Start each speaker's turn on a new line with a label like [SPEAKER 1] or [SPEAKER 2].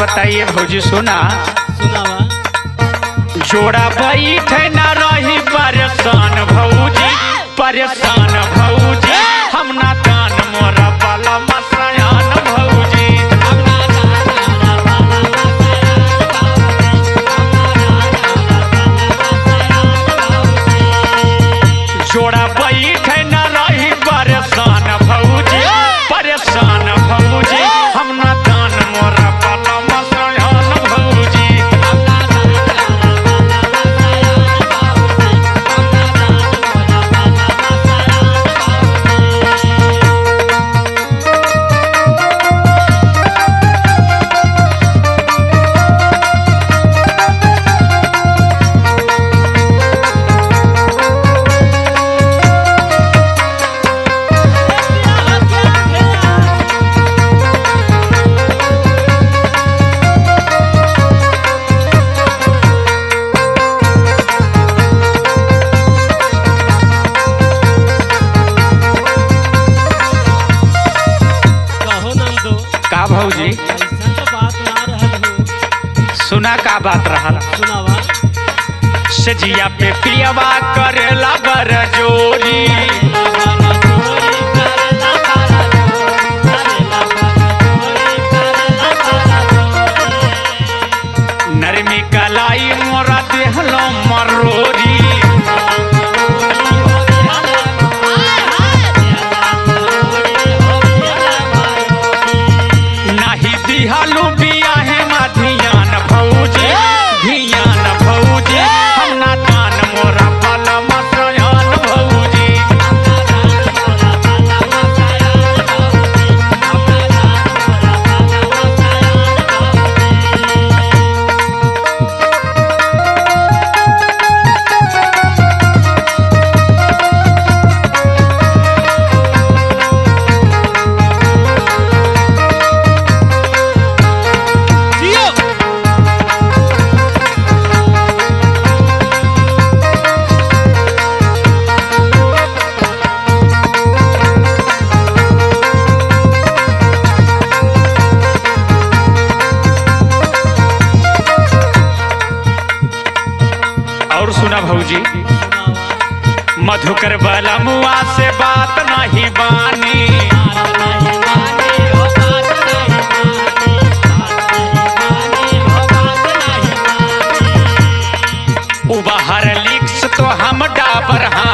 [SPEAKER 1] बताइए भौजी सुना।
[SPEAKER 2] सुनावा।
[SPEAKER 1] जोड़ा बैठे ना रही परेशान भौजी, परेशान भौजी हम ना दान मोरा बाला मसयान भौजी। जोड़ा बैठे ना रही परेशान भौजी, परेशान भौजी हम ना दान मोरा बाला मसयान भौजी। का भौजी
[SPEAKER 2] ऐसा तो बात ना रहल हो।
[SPEAKER 1] सुना का बात रहल।
[SPEAKER 2] सुनावा।
[SPEAKER 1] सजिया पे पियवा करेला बरजोरी, नरमी कलाई मोरा देहलो मरोरी। नाही दिहालू बियाहे मा धियान भौजी, धियान भौजी हम ना दान मोरा बाला मसयान भौजी।
[SPEAKER 2] जियो।
[SPEAKER 1] और सुना भौजी,
[SPEAKER 2] सुनावा।
[SPEAKER 1] मधुकर बलमुआ से बात नहीं बानी, उ बाहर लिक्स तो हम डाबर हाँ